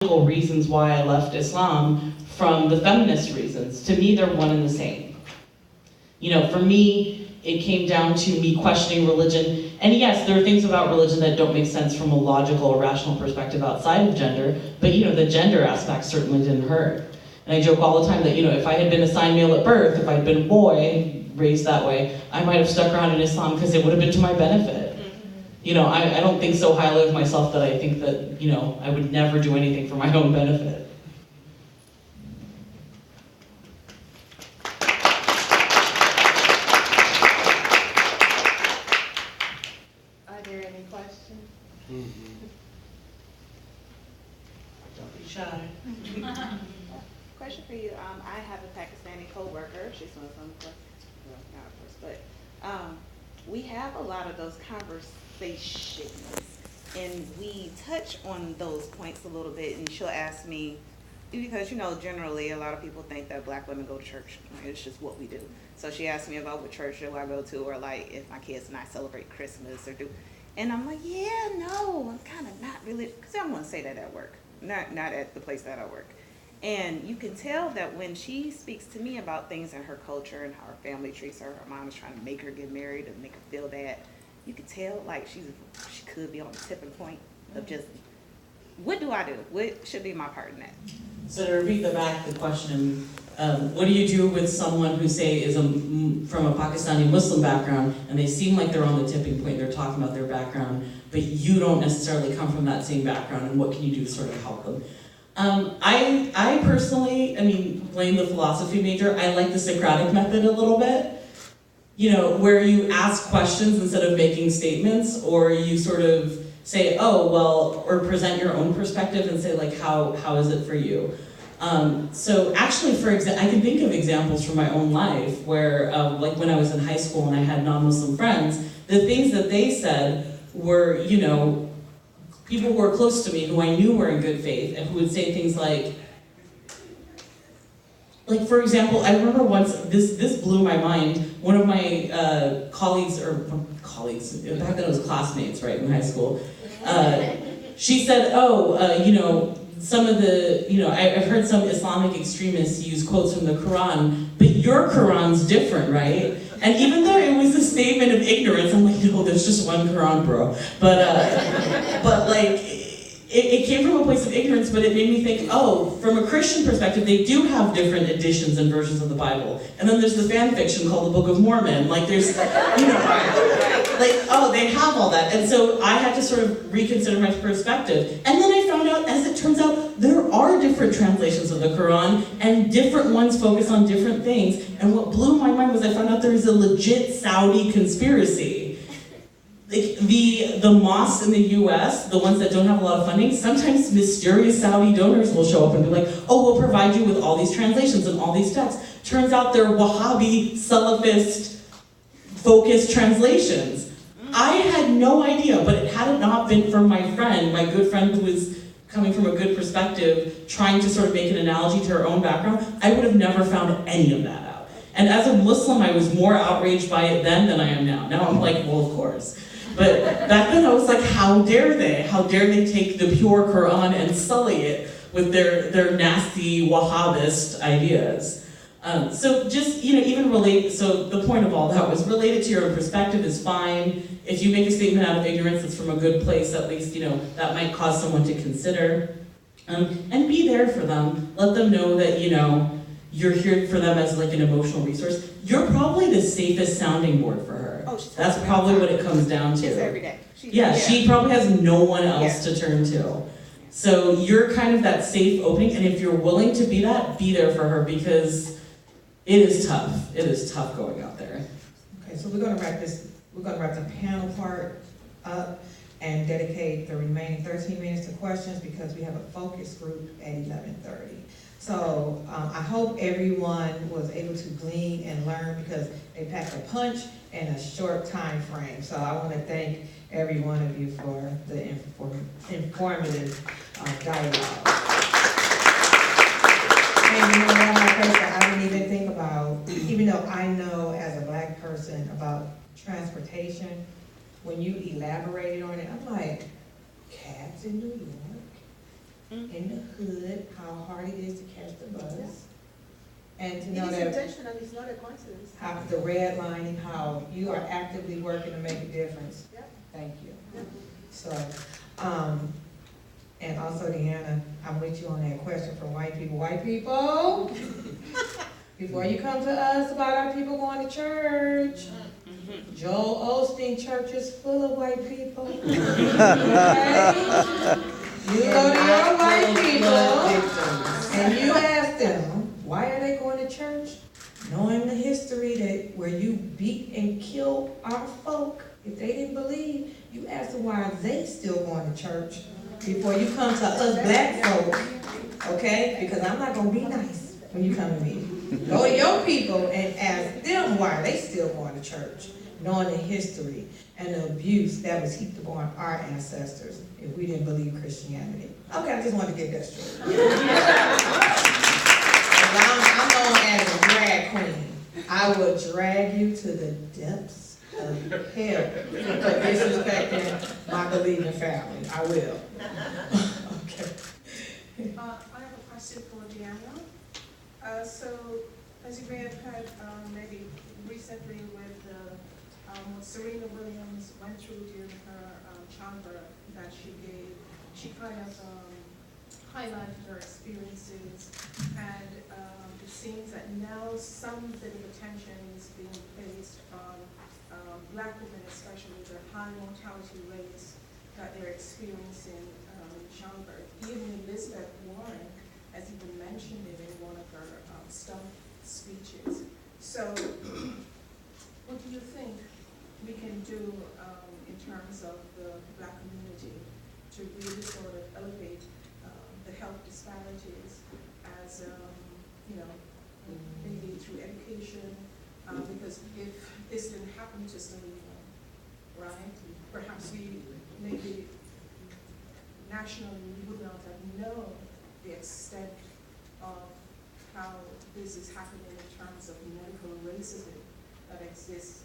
reasons why I left Islam from the feminist reasons. To me, they're one and the same. You know, for me, it came down to me questioning religion. And yes, there are things about religion that don't make sense from a logical or rational perspective outside of gender, but you know, the gender aspect certainly didn't hurt. And I joke all the time that, you know, if I had been assigned male at birth, if I'd been a boy, raised that way, I might have stuck around in Islam because it would have been to my benefit. You know, I don't think so highly of myself that I think that, you know, I would never do anything for my own benefit. Are there any questions? Don't be shy. Question for you. I have a Pakistani co-worker. She's one of them, well, not of course, but we have a lot of those conversations, and we touch on those points a little bit, and she'll ask me, because, you know, generally a lot of people think that black women go to church. It's just what we do. So she asked me about what church do I go to, or like if my kids and I celebrate Christmas or do. And I'm like, yeah, no, I'm kind of not really, because I don't want to say that at work, not at the place that I work. And you can tell that when she speaks to me about things in her culture and how her family treats her mom is trying to make her get married and make her feel bad, you can tell like she could be on the tipping point of just, what do I do? What should be my part in that? So to repeat the question, what do you do with someone who, say, is from a Pakistani Muslim background, and they seem like they're on the tipping point, they're talking about their background, but you don't necessarily come from that same background, and what can you do to sort of help them? I personally, blame the philosophy major. I like the Socratic method a little bit. You know, where you ask questions instead of making statements, or you sort of say, oh, well, or present your own perspective and say, like, how is it for you? So actually, I can think of examples from my own life where, like when I was in high school and I had non-Muslim friends, the things that they said were, you know, people who were close to me, who I knew were in good faith, and who would say things like, for example, I remember once, this blew my mind, one of my colleagues, back then it was classmates, right, in high school, she said, you know, some of the, you know, I've heard some Islamic extremists use quotes from the Quran, but your Quran's different, right? And even though it was a statement of ignorance, I'm like, no, there's just one Quran, bro. But like, it came from a place of ignorance, but it made me think, oh, from a Christian perspective, they do have different editions and versions of the Bible. And then there's the fan fiction called the Book of Mormon. Like, there's, you know, like, oh, they have all that. And so I had to sort of reconsider my perspective. And then I found out, as it turns out, there are different translations of the Quran, and different ones focus on different things. And what blew my mind was I found out there is a legit Saudi conspiracy. Like the mosques in the US, the ones that don't have a lot of funding, sometimes mysterious Saudi donors will show up and be like, oh, we'll provide you with all these translations and all these texts. Turns out they're Wahhabi, Salafist, focused translations. I had no idea, but had it not been for my friend, my good friend who was coming from a good perspective, trying to sort of make an analogy to her own background, I would have never found any of that out. And as a Muslim, I was more outraged by it then than I am now. Now I'm like, well, of course. But back then I was like, how dare they? How dare they take the pure Quran and sully it with their nasty Wahhabist ideas? So just, you know, even relate, so the point of all that was related to your own perspective is fine. If you make a statement out of ignorance that's from a good place, at least, you know, that might cause someone to consider. And be there for them. Let them know that, you know, you're here for them as like an emotional resource. You're probably the safest sounding board for her. Oh, that's probably what it comes down to. It's every day. She probably has no one else to turn to. So you're kind of that safe opening, and if you're willing to be that, be there for her, because it is tough. It is tough going out there. Okay, so we're gonna wrap the panel part up and dedicate the remaining 13 minutes to questions, because we have a focus group at 11:30. So I hope everyone was able to glean and learn, because they packed a punch in a short time frame. So I want to thank every one of you for the informative dialogue. And you know, one more person I didn't even think about, even though I know as a black person about transportation, when you elaborated on it, I'm like, cabs in New York? in the hood, how hard it is to catch the bus. And to It know is that intentional, it's not a coincidence. how the redlining, how you are actively working to make a difference. Yep. Thank you. Yep. So, and also Deanna, I'm with you on that question for white people. White people, before you come to us about our people going to church, Joel Osteen church is full of white people. Okay? You go to your white people and you ask them, why are they going to church? Knowing the history that where you beat and killed our folk, if they didn't believe, you ask them why are they still going to church before you come to us black folk, okay? Because I'm not gonna be nice when you come to me. Go to your people and ask them why they still going to church, knowing the history and the abuse that was heaped upon our ancestors if we didn't believe Christianity. Okay, I just wanted to get that straight. I'm known as a drag queen. I will drag you to the depths of hell for disrespecting my believing family. I will. Okay. I have a question for Deanna. So, as you may have heard, maybe recently with what Serena Williams went through during her childbirth that she gave, she kind of highlighted her experiences, and it seems that now some bit of attention is being placed on Black women, especially the high mortality rates that they're experiencing in childbirth. Even Elizabeth Warren has even mentioned it in one of her stump speeches. So, what do you think we can do in terms of the Black community to really sort of elevate the health disparities as, maybe through education, because if this didn't happen to Serena, right, perhaps we maybe nationally we would not have known the extent of how this is happening in terms of medical racism that exists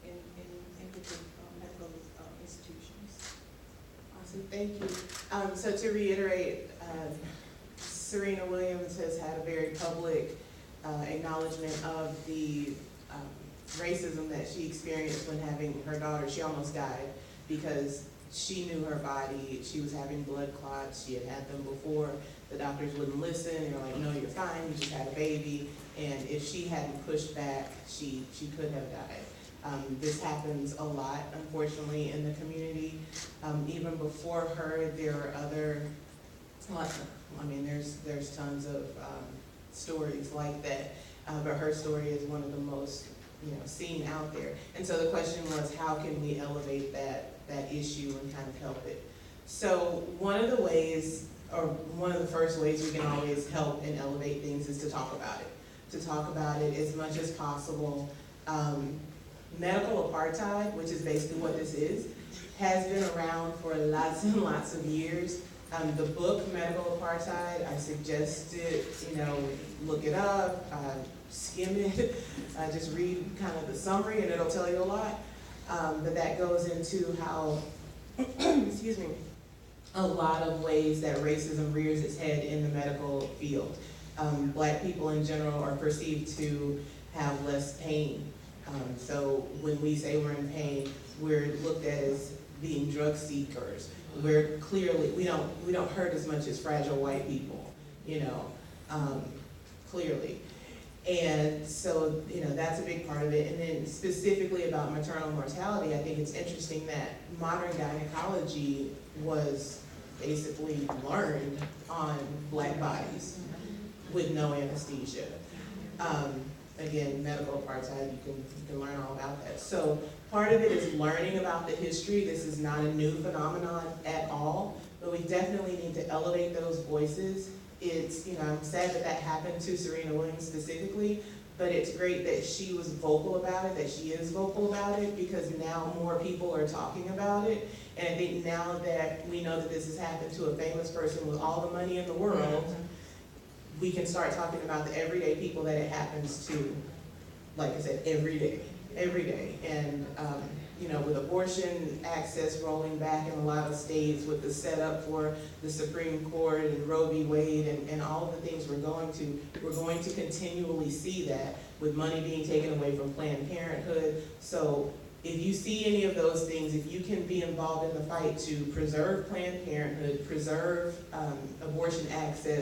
in different medical institutions. Awesome, thank you. So to reiterate, Serena Williams has had a very public acknowledgement of the racism that she experienced when having her daughter. She almost died because she knew her body. She was having blood clots. She had had them before. The doctors wouldn't listen. They were like, no, you're fine. You just had a baby. And if she hadn't pushed back, she could have died. This happens a lot, unfortunately, in the community. Even before her, there are other, there's tons of stories like that. But her story is one of the most, seen out there. And so the question was, how can we elevate that issue and kind of help it? So one of the ways, or one of the first ways we can always help and elevate things is to talk about it. To talk about it as much as possible. Medical apartheid, which is basically what this is, has been around for lots and lots of years. The book, Medical Apartheid, I suggest it, look it up, skim it, just read kind of the summary and it'll tell you a lot. But that goes into how, excuse me, a lot of ways that racism rears its head in the medical field. Black people in general are perceived to have less pain. So when we say we're in pain, we're looked at as being drug seekers. We're clearly, we don't hurt as much as fragile white people, clearly. And so, that's a big part of it. And then specifically about maternal mortality, I think it's interesting that modern gynecology was basically learned on Black bodies with no anesthesia. Again, medical apartheid, you can learn all about that. So part of it is learning about the history. This is not a new phenomenon at all, but we definitely need to elevate those voices. It's, I'm sad that happened to Serena Williams specifically, but it's great that she was vocal about it, that she is vocal about it, because now more people are talking about it. And I think now that we know that this has happened to a famous person with all the money in the world, we can start talking about the everyday people that it happens to, like I said, every day. And you know, with abortion access rolling back in a lot of states, with the setup for the Supreme Court and Roe v. Wade and all of the things we're going to continually see that with money being taken away from Planned Parenthood. So if you see any of those things, if you can be involved in the fight to preserve Planned Parenthood, preserve abortion access,